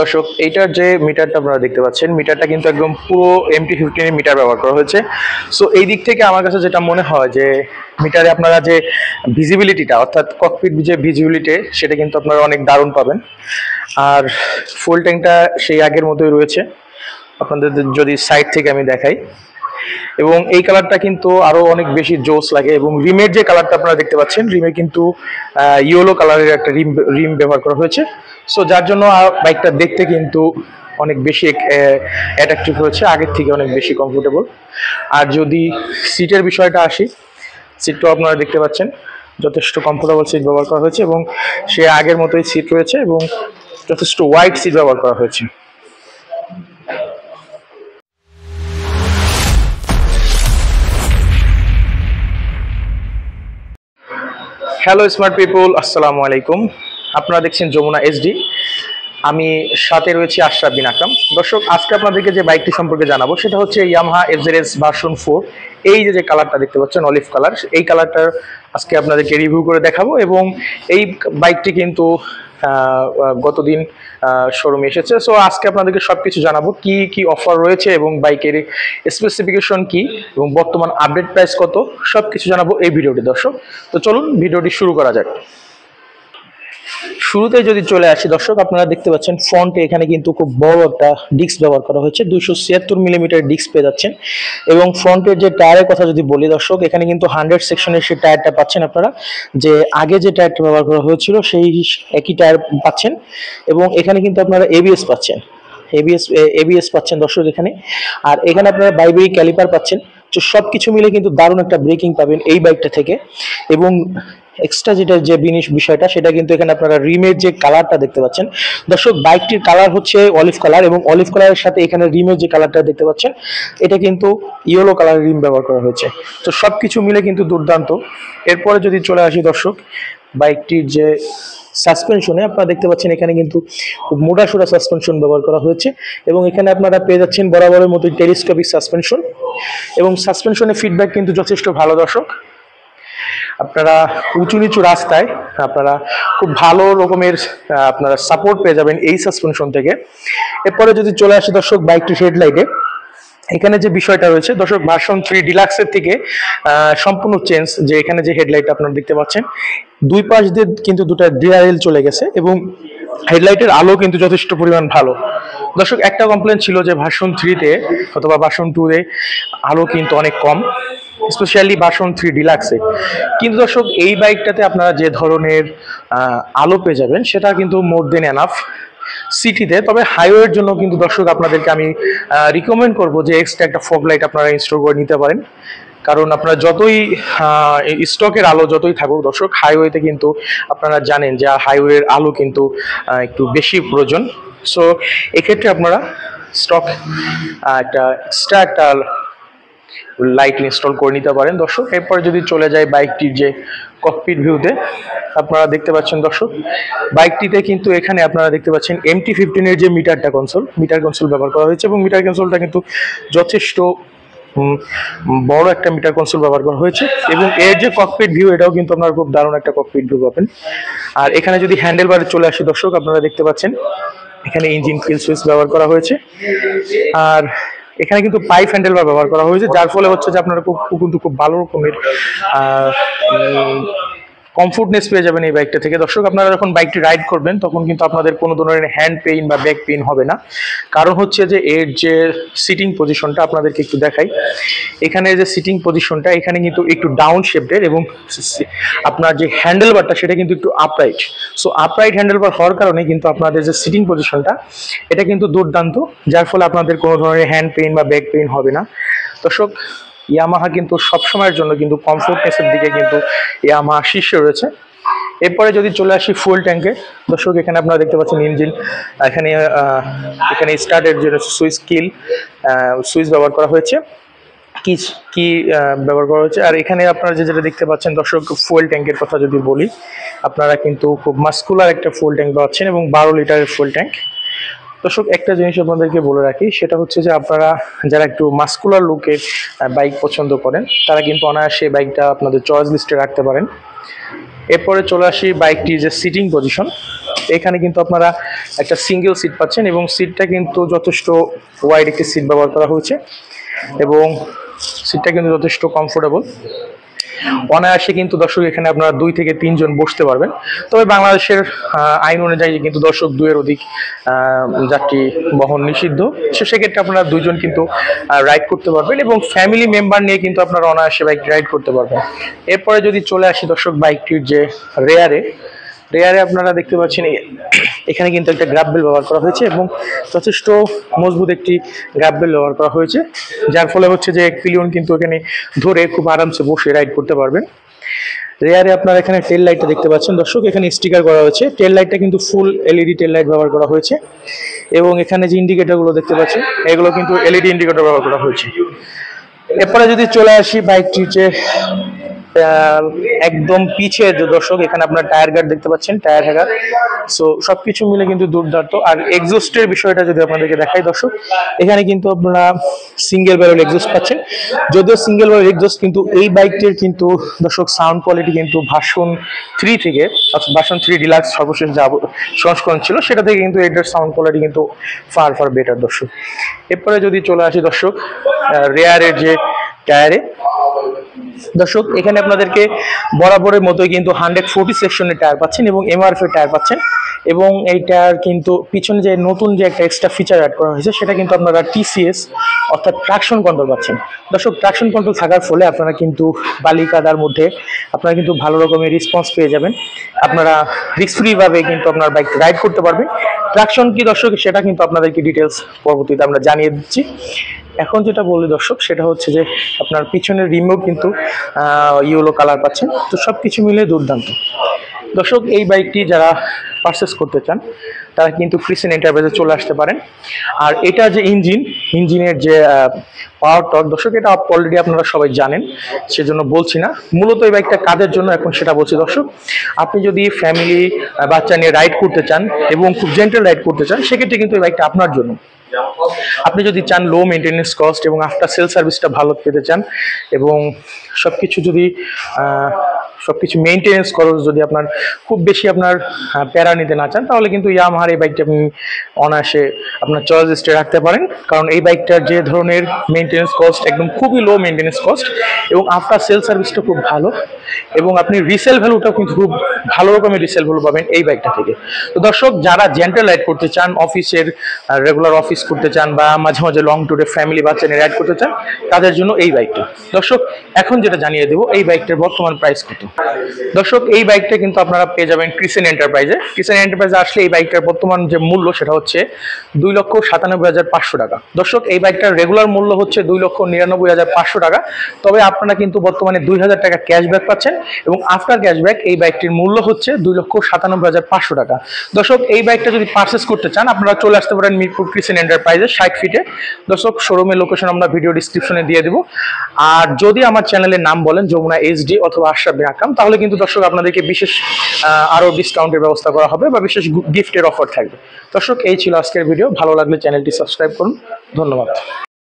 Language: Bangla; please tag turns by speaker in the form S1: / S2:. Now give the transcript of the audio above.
S1: দর্শক, এইটার যে মিটারটা আপনারা দেখতে পাচ্ছেন, মিটারটা কিন্তু একদম পুরো MT-15 এর মিটার ব্যবহার করা হয়েছে। সো এই দিক থেকে আমার কাছে যেটা মনে হয় যে মিটারে আপনারা যে ভিজিবিলিটিটা, অর্থাৎ ককপিট যে ভিজিবিলিটি, সেটা কিন্তু আপনারা অনেক দারুণ পাবেন। আর ফুল ট্যাঙ্কটা সেই আগের মতোই রয়েছে, আপনাদের যদি সাইড থেকে আমি দেখাই। এবং এই কালারটা কিন্তু আরো অনেক বেশি জোস লাগে। এবং রিমের যে কালারটা আপনারা দেখতে পাচ্ছেন, রিমে কিন্তু ইয়েলো কালারের একটা রিম ব্যবহার করা হয়েছে। সো যার জন্য বাইকটা দেখতে কিন্তু অনেক বেশি অ্যাট্রাকটিভ হয়েছে, আগের থেকে অনেক বেশি কমফোর্টেবল। আর যদি সিটের বিষয়টা আসি, সিটটাও আপনারা দেখতে পাচ্ছেন যথেষ্ট কমফোর্টেবল সিট ব্যবহার করা হয়েছে, এবং সে আগের মতোই সিট রয়েছে এবং যথেষ্ট ওয়াইড সিট ব্যবহার করা হয়েছে। হ্যালো স্মার্ট পিপল, আসসালামু আলাইকুম। আপনারা দেখছেন যমুনা SD। আমি সাথে রয়েছি আশরাফ বিন আকরাম। দর্শক, আজকে আপনাদেরকে যে বাইকটি সম্পর্কে জানাবো সেটা হচ্ছে ইয়ামাহা FZS ভার্সন 4। এই যে কালারটা দেখতে পাচ্ছেন, অলিভ কালার, এই কালারটার আজকে আপনাদেরকে রিভিউ করে দেখাবো। এবং এই বাইকটি কিন্তু গতদিন শোরুমে এসেছে। সো আজকে আপনাদেরকে সবকিছু জানাবো, কি কি অফার রয়েছে এবং বাইকের স্পেসিফিকেশন কি এবং বর্তমান আপডেট প্রাইস কত, সবকিছু জানাবো এই ভিডিওটি। দর্শক, তো চলুন ভিডিওটি শুরু করা যাক। শুরুতে যদি চলে আসি দর্শক, আপনারা দেখতে পাচ্ছেন ফ্রন্টে এখানে কিন্তু খুব বড় একটা ডিস্ক ব্যবহার করা হয়েছে, 276 মিলিমিটার ডিস্ক পেয়ে যাচ্ছেন। এবং ফ্রন্টের যে টায়ারের কথা যদি বলি দর্শক, এখানে কিন্তু 100 সেকশনের সেই টায়ারটা পাচ্ছেন আপনারা, যে আগে যে টায়ারটা ব্যবহার করা হয়েছিল সেই একই টায়ার পাচ্ছেন। এবং এখানে কিন্তু আপনারা ABS পাচ্ছেন, এবিএস পাচ্ছেন দর্শক এখানে। আর এখানে আপনারা বাইবেরি ক্যালিপার পাচ্ছেন। তো সবকিছু মিলে কিন্তু দারুণ একটা ব্রেকিং পাবেন এই বাইকটা থেকে। এবং এক্সট্রা যেটা যে বিষয়টা, সেটা কিন্তু এখানে আপনারা রিমের যে কালারটা দেখতে পাচ্ছেন দর্শক, বাইকটির কালার হচ্ছে অলিভ কালার, এবং অলিভ কালারের সাথে এখানে রিমের যে কালারটা দেখতে পাচ্ছেন, এটা কিন্তু ইয়েলো কালার রিম ব্যবহার করা হয়েছে। তো সবকিছু মিলে কিন্তু দুর্দান্ত। এরপরে যদি চলে আসি দর্শক, বাইকটির যে সাসপেনশনে আপনারা দেখতে পাচ্ছেন, এখানে কিন্তু খুব মোটাসোটা সাসপেনশন ব্যবহার করা হয়েছে। এবং এখানে আপনারা পেয়ে যাচ্ছেন বরাবরের মতো টেলিস্কোপিক সাসপেনশন। এবং সাসপেনশনের ফিডব্যাক কিন্তু যথেষ্ট ভালো দর্শক। আপনারা উঁচু নিচু রাস্তায় আপনারা খুব ভালো রকমের আপনারা সাপোর্ট পেয়ে যাবেন এই সাসপেনশন থেকে। এরপরে যদি চলে আসি দর্শক বাইকটির হেডলাইটে, এখানে যে বিষয়টা রয়েছে দর্শক, ভার্সন 3 ডিলাক্সের থেকে সম্পূর্ণ চেঞ্জ। যে এখানে যে হেডলাইট আপনারা দেখতে পাচ্ছেন, দুই পাশ দিয়ে কিন্তু দুটো ডিআরএল চলে গেছে, এবং হেডলাইটের আলো কিন্তু যথেষ্ট পরিমাণ ভালো। দর্শক, একটা কমপ্লেন ছিল যে ভার্সন 3-তে অথবা ভার্সন 2-তে আলো কিন্তু অনেক কম, স্পেশালি ভার্সন 3 ডিলাক্সে। কিন্তু দর্শক, এই বাইকটাতে আপনারা যে ধরনের আলো পেয়ে যাবেন সেটা কিন্তু মোর দেন এনাফ সিটিতে। তবে হাইওয়ের জন্য কিন্তু দর্শক আপনাদেরকে আমি রিকমেন্ড করব যে এক্সট্রা একটা ফগ লাইট আপনারা ইনস্টল করে নিতে পারেন। কারণ আপনারা যতই স্টকের আলো যতই থাকুক দর্শক, হাইওয়েতে কিন্তু আপনারা জানেন যে হাইওয়ের আলো কিন্তু একটু বেশি প্রয়োজন। সো এক্ষেত্রে আপনারা স্টক একটা এক্সট্রা একটা লাইট ইনস্টল করে নিতে পারেন দর্শক। এরপরে যদি চলে যায় বাইকটির যে ককপিট ভিউতে, আপনারা দেখতে পাচ্ছেন দর্শক, বাইকটিতে কিন্তু এখানে আপনারা দেখতে পাচ্ছেন MT-15 এর যে মিটার কনসোল ব্যবহার করা হয়েছে। এবং মিটার কনসোলটা কিন্তু যথেষ্ট বড় একটা মিটার কনসোল ব্যবহার করা হয়েছে। এবং এর যে ককপিট ভিউ, এটাও কিন্তু আপনারা খুব দারুণ একটা ককপিট ভিউ পাবেন। আর এখানে যদি হ্যান্ডেল বারে চলে আসি দর্শক, আপনারা দেখতে পাচ্ছেন এখানে ইঞ্জিন কিল সুইচ ব্যবহার করা হয়েছে। আর এখানে কিন্তু পাইপ হ্যান্ডেল বার ব্যবহার করা হয়েছে, যার ফলে হচ্ছে যে আপনারা খুব ভালো রকমের কমফোর্টনেস পেয়ে যাবেন এই বাইকটা থেকে। দর্শক, আপনারা যখন বাইকটি রাইড করবেন তখন কিন্তু আপনাদের কোনো ধরনের হ্যান্ড পেইন বা ব্যাক পেইন হবে না। কারণ হচ্ছে যে এর যে সিটিং পজিশনটা আপনাদেরকে একটু দেখাই। এখানে যে সিটিং পজিশনটা, এখানে কিন্তু একটু ডাউন শেপের, এবং আপনার যে হ্যান্ডেল বারটা সেটা কিন্তু একটু আপরাইট। সো আপরাইট হ্যান্ডেল বার হওয়ার কারণে কিন্তু আপনাদের যে সিটিং পজিশনটা, এটা কিন্তু দুর্দান্ত, যার ফলে আপনাদের কোনো ধরনের হ্যান্ড পেইন বা ব্যাক পেইন হবে না। দর্শক, ইয়ামাহা কিন্তু সবসময়ের জন্য কিন্তু কমফোর্টনেসের দিকে কিন্তু ইয়ামাহা শীর্ষে রয়েছে। এরপরে যদি চলে আসি ফুয়েল ট্যাঙ্কে দর্শক, এখানে আপনারা দেখতে পাচ্ছেন ইঞ্জিন, এখানে স্টার্টের জন্য সুইচ ব্যবহার করা হয়েছে, কি ব্যবহার করা হয়েছে। আর এখানে আপনারা যেটা দেখতে পাচ্ছেন দর্শক, ফুয়েল ট্যাঙ্কের কথা যদি বলি, আপনারা কিন্তু খুব মাস্কুলার একটা ফুয়েল ট্যাঙ্ক পাচ্ছেন, এবং 12 লিটারের ফুয়েল ট্যাঙ্ক। দর্শক, একটা জিনিস আপনাদেরকে বলে রাখি, সেটা হচ্ছে যে আপনারা যারা একটু মাস্কুলার লুকের বাইক পছন্দ করেন, তারা কিন্তু অনায়াসে বাইকটা আপনাদের চয়েস লিস্টে রাখতে পারেন। এরপরে চলে আসি বাইকটির যে সিটিং পজিশন। এখানে কিন্তু আপনারা একটা সিঙ্গেল সিট পাচ্ছেন এবং সিটটা কিন্তু যথেষ্ট ওয়াইড একটি সিট ব্যবহার করা হয়েছে এবং সিটটা কিন্তু যথেষ্ট কমফোর্টেবল। অনায়াসে কিন্তু দর্শক এখানে আপনারা 2 থেকে 3 জন বসতে পারবেন। তবে বাংলাদেশের আইন অনুযায়ী কিন্তু দর্শক 2 এর অধিক যাত্রী বহন নিষিদ্ধ। সেক্ষেত্রে আপনারা 2 জন কিন্তু রাইড করতে পারবেন এবং ফ্যামিলি মেম্বার নিয়ে কিন্তু আপনারা অনায়াসে বাইক রাইড করতে পারবেন। এরপরে যদি চলে আসি দর্শক বাইকটির যে রেয়ারে আপনারা দেখতে পাচ্ছেন এখানে কিন্তু একটা গ্রাব বেল ব্যবহার করা হয়েছে এবং যথেষ্ট মজবুত একটি গ্রাব বেল ব্যবহার করা হয়েছে, যার ফলে হচ্ছে যে পিলিয়ন কিন্তু এখানে ধরে খুব আরামসে বসে রাইড করতে পারবেন। রেয়ারে আপনারা এখানে টেল লাইটটা দেখতে পাচ্ছেন দর্শক, এখানে স্টিকার করা হয়েছে। টেল লাইটটা কিন্তু ফুল এলইডি টেল লাইট ব্যবহার করা হয়েছে এবং এখানে যে ইন্ডিকেটরগুলো দেখতে পাচ্ছেন এগুলো কিন্তু এলইডি ইন্ডিকেটর ব্যবহার করা হয়েছে। এরপরে যদি চলে আসি বাইকটির যে একদম পিছে যে দর্শক, এখানে আপনার টায়ার গার্ড দেখতে পাচ্ছেন, টায়ার হ্যাগার। সো সবকিছু মিলে কিন্তু দুর্দান্ত। আর এক্সস্টের বিষয়টা যদি আপনাদেরকে দেখাই দর্শক, এখানে কিন্তু আপনারা সিঙ্গেল ব্যারেল এক্সস্ট পাচ্ছেন। যদিও সিঙ্গেল ব্যারেল এক্সস্ট, কিন্তু এই বাইকটির কিন্তু দর্শক সাউন্ড কোয়ালিটি কিন্তু ভার্সন 3 থেকে, ভার্সন 3 ডিলাক্স সর্বশেষ যা সংস্করণ ছিল সেটা থেকে কিন্তু এটার সাউন্ড কোয়ালিটি কিন্তু ফার বেটার দর্শক। এরপরে যদি চলে আসি দর্শক রেয়ারের যে টায়ারে দর্শক, এখানে আপনাদেরকে বরাবরের মতোই কিন্তু 140 সেকশনের টায়ার পাচ্ছেন এবং এমআরএফ এর টায়ার পাচ্ছেন এবং এই টায়ার কিন্তু পিছনে যে নতুন যে একটা এক্সট্রা ফিচার অ্যাড করা হয়েছে সেটা কিন্তু আপনারা টিসিএস অর্থাৎ ট্রাকশন কন্ট্রোল পাচ্ছেন। দর্শক, ট্রাকশন কন্ট্রোল থাকার ফলে আপনারা কিন্তু বালি কাদার মধ্যে আপনারা কিন্তু ভালো রকমের রেসপন্স পেয়ে যাবেন। আপনারা রিস্ক ফ্রি ভাবে কিন্তু আপনার বাইক রাইড করতে পারবেন। ট্রাকশন কি দর্শক, সেটা কিন্তু আপনাদেরকে ডিটেলস পরবর্তীতে আমরা জানিয়ে দিচ্ছি। এখন যেটা বলি দর্শক, সেটা হচ্ছে যে আপনার পিছনের রিমও কিন্তু ইয়েলো কালার পাচ্ছেন। তো সব কিছু মিলে দুর্দান্ত দর্শক। এই বাইকটি যারা পারচেস করতে চান তারা কিন্তু ক্রিসেন্ট এন্টারপ্রাইজে চলে আসতে পারেন। আর এটা যে ইঞ্জিনের যে পাওয়ার টর্ক দর্শক, এটা অলরেডি আপনারা সবাই জানেন, সেজন্য বলছি না। মূলত এই বাইকটা কাদের জন্য এখন সেটা বলছি দর্শক। আপনি যদি ফ্যামিলি বাচ্চা নিয়ে রাইড করতে চান এবং খুব জেন্টেল রাইড করতে চান, সেক্ষেত্রে কিন্তু এই বাইকটা আপনার জন্য। আপনি যদি চান লো মেনটেনেন্স কস্ট এবং আফটার সেল সার্ভিসটা ভালো পেতে চান এবং সবকিছু যদি সবকিছু মেনটেনেন্স খরচ যদি আপনার খুব বেশি আপনার প্যারা নিতে না চান, তাহলে কিন্তু ইয়ামাহার এই বাইকটা আপনি অনায়াসে আপনার চয়েস লিস্টে রাখতে পারেন। কারণ এই বাইকটার যে ধরনের মেনটেনেন্স কস্ট একদম খুবই লো মেনটেনেন্স কস্ট এবং আফটার সেল সার্ভিসটা খুব ভালো এবং আপনি রিসেল ভ্যালুটাও কিন্তু খুব ভালো রকমের রিসেল ভ্যালু পাবেন এই বাইকটা থেকে। তো দর্শক, যারা জেন্টাল রাইড করতে চান, অফিসের রেগুলার অফিস করতে চান বা মাঝে মাঝে লং ট্যুরে ফ্যামিলি বাচ্চা নিয়ে রাইড করতে চান, তাদের জন্য এই বাইকটা। দর্শক, এখন যেটা জানিয়ে দেবো এই বাইকটার বর্তমান প্রাইস কত। দর্শক, এই বাইকটা কিন্তু আপনারা পেয়ে যাবেন ক্রিসেন্ট এন্টারপ্রাইজে। ক্রিসেন্ট এন্টারপ্রাইজে আসলে এই বাইকটার বর্তমান যে মূল্য সেটা হচ্ছে 2,97,500 টাকা। দর্শক, এই বাইকটার রেগুলার মূল্য হচ্ছে 2,99,500 টাকা। তবে আপনারা কিন্তু বর্তমানে 2,000 টাকা ক্যাশব্যাক পাচ্ছেন এবং আফটার ক্যাশব্যাক এই বাইকটির মূল্য হচ্ছে 2,97,500 টাকা। দর্শক, এই বাইকটা যদি পারচেস করতে চান আপনারা চলে আসতে পারেন মিরপুর ক্রিসেন্ট এন্টারপ্রাইজে 60 ফিটে। দর্শক, শোরুমের লোকেশন আমরা ভিডিও ডিসক্রিপশনে দিয়ে দেবো। আর যদি আমার চ্যানেলের নাম বলেন যমুনা এইচডি অথবা আশরাফ বিন আকরাম, তাহলে কিন্তু দর্শক আপনাদেরকে বিশেষ আরো ডিসকাউন্টের ব্যবস্থা করা হবে বা বিশেষ গিফটের অফার থাকবে। দর্শক, এই ছিল আজকের ভিডিও। ভালো লাগলে চ্যানেলটি সাবস্ক্রাইব করুন। ধন্যবাদ।